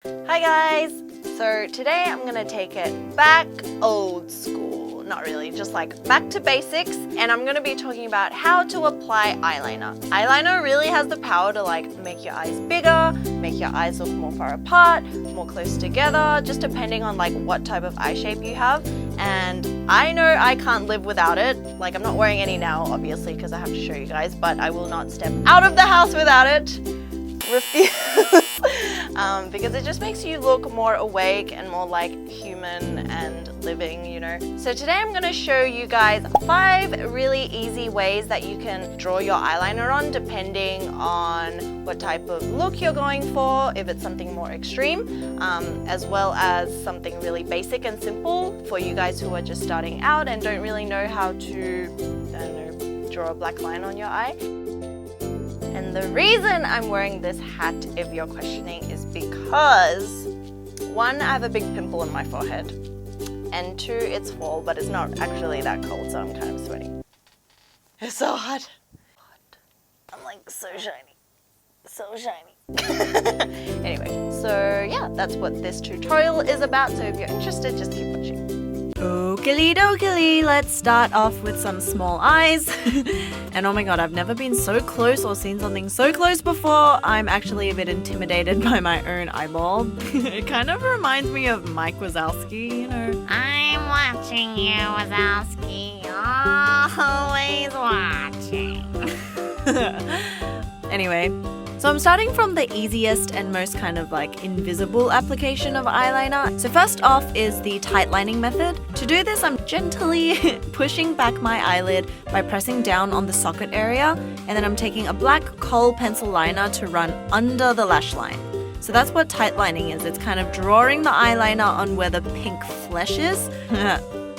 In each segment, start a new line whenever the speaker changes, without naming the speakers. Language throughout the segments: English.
Hi guys! So today I'm gonna take it back old school. Not really, just like back to basics, and I'm gonna be talking about how to apply eyeliner. Eyeliner really has the power to like make your eyes bigger, make your eyes look more far apart, more close together, just depending on like what type of eye shape you have. And I know I can't live without it. Like I'm not wearing any now, obviously, because I have to show you guys, but I will not step out of the house without it. Refuse. Because it just makes you look more awake and more like human and living, you know. So today I'm going to show you guys 5 really easy ways that you can draw your eyeliner on depending on what type of look you're going for, if it's something more extreme, as well as something really basic and simple for you guys who are just starting out and don't really know how to, I don't know, draw a black line on your eye. And the reason I'm wearing this hat, if you're questioning, is because 1, I have a big pimple on my forehead, and 2, it's fall, but it's not actually that cold, so I'm kind of sweating. It's so hot. I'm like so shiny. So shiny. Anyway, so yeah, that's what this tutorial is about, so if you're interested, just keep watching. Okie dokie, let's start off with some small eyes. And oh my god, I've never been so close or seen something so close before. I'm actually a bit intimidated by my own eyeball. It kind of reminds me of Mike Wazowski, you know.
I'm watching you, Wazowski. Always watching.
Anyway, so I'm starting from the easiest and most kind of like invisible application of eyeliner. So first off is the tightlining method. To do this, I'm gently pushing back my eyelid by pressing down on the socket area, and then I'm taking a black kohl pencil liner to run under the lash line. So that's what tightlining is. It's kind of drawing the eyeliner on where the pink flesh is.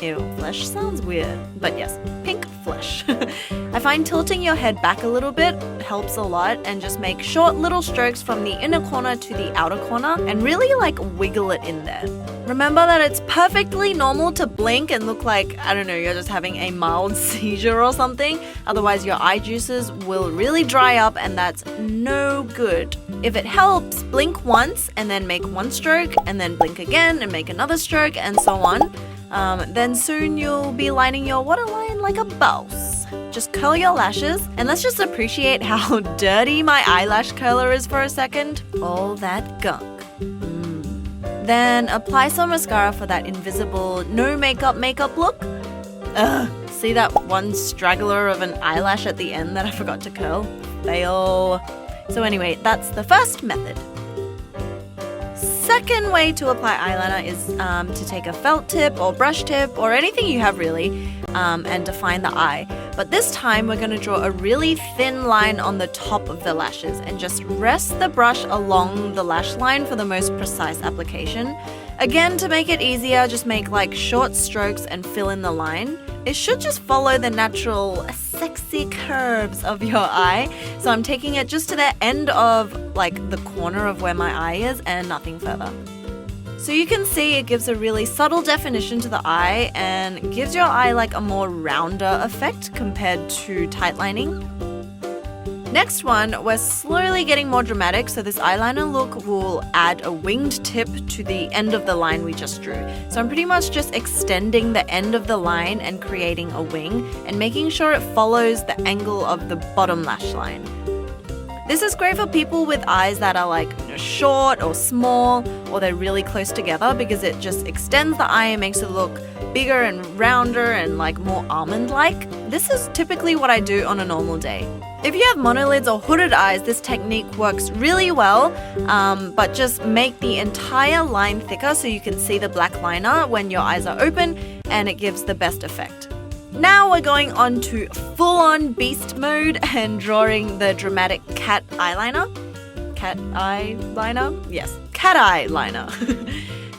Ew, flesh sounds weird, but yes, pink flesh. I find tilting your head back a little bit helps a lot, and just make short little strokes from the inner corner to the outer corner and really like wiggle it in there. Remember that it's perfectly normal to blink and look like, I don't know, you're just having a mild seizure or something. Otherwise your eye juices will really dry up, and that's no good. If it helps, blink once and then make 1 stroke, and then blink again and make another stroke, and so on. Then soon you'll be lining your waterline like a boss. Just curl your lashes, and let's just appreciate how dirty my eyelash curler is for a second. All that gunk. Then apply some mascara for that invisible no makeup look. See that one straggler of an eyelash at the end that I forgot to curl? Fail. So anyway, that's the first method. Second way to apply eyeliner is to take a felt tip or brush tip or anything you have really and define the eye. But this time we're going to draw a really thin line on the top of the lashes and just rest the brush along the lash line for the most precise application. Again, to make it easier, just make like short strokes and fill in the line. It should just follow the natural sexy curves of your eye. So I'm taking it just to the end of like the corner of where my eye is and nothing further. So you can see it gives a really subtle definition to the eye and gives your eye like a more rounder effect compared to tightlining. Next one, we're slowly getting more dramatic, so this eyeliner look will add a winged tip to the end of the line we just drew. So I'm pretty much just extending the end of the line and creating a wing and making sure it follows the angle of the bottom lash line. This is great for people with eyes that are like short or small, or they're really close together, because it just extends the eye and makes it look bigger and rounder and like more almond-like. This is typically what I do on a normal day. If you have monolids or hooded eyes, this technique works really well, but just make the entire line thicker so you can see the black liner when your eyes are open, and it gives the best effect. Now we're going on to full-on beast mode and drawing the dramatic cat eyeliner. Cat eyeliner? Yes, cat eyeliner.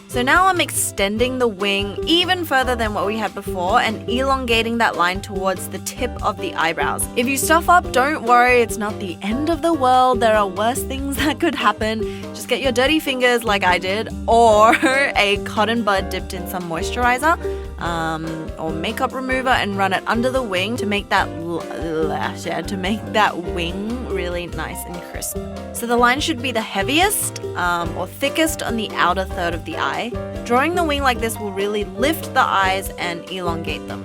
So now I'm extending the wing even further than what we had before and elongating that line towards the tip of the eyebrows. If you stuff up, don't worry, it's not the end of the world. There are worse things that could happen. Just get your dirty fingers like I did, or a cotton bud dipped in some moisturizer or makeup remover, and run it under the wing to make that wing really nice and crisp. So the line should be the heaviest or thickest on the outer third of the eye. Drawing the wing like this will really lift the eyes and elongate them.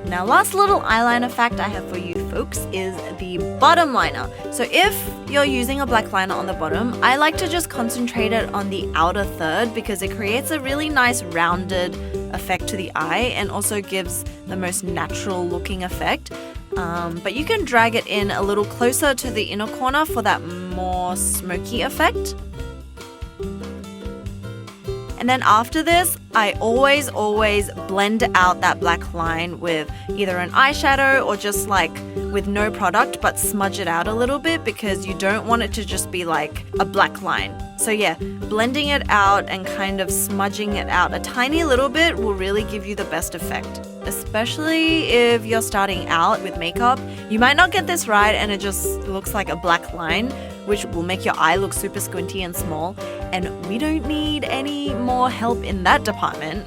Now, last little eyeliner fact I have for you folks is the bottom liner. So if you're using a black liner on the bottom, I like to just concentrate it on the outer third because it creates a really nice rounded effect to the eye and also gives the most natural looking effect. But you can drag it in a little closer to the inner corner for that more smoky effect. And then after this, I always blend out that black line with either an eyeshadow or just like with no product, but smudge it out a little bit because you don't want it to just be like a black line. So yeah, blending it out and kind of smudging it out a tiny little bit will really give you the best effect. Especially if you're starting out with makeup, you might not get this right and it just looks like a black line, which will make your eye look super squinty and small. And we don't need any more help in that department.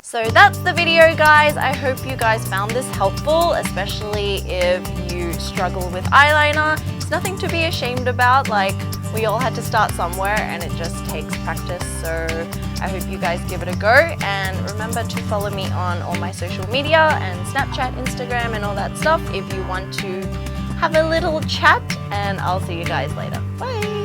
So that's the video, guys. I hope you guys found this helpful, especially if you struggle with eyeliner. It's nothing to be ashamed about. Like, we all had to start somewhere and it just takes practice. So I hope you guys give it a go, and remember to follow me on all my social media and Snapchat, Instagram and all that stuff if you want to have a little chat, and I'll see you guys later. Bye!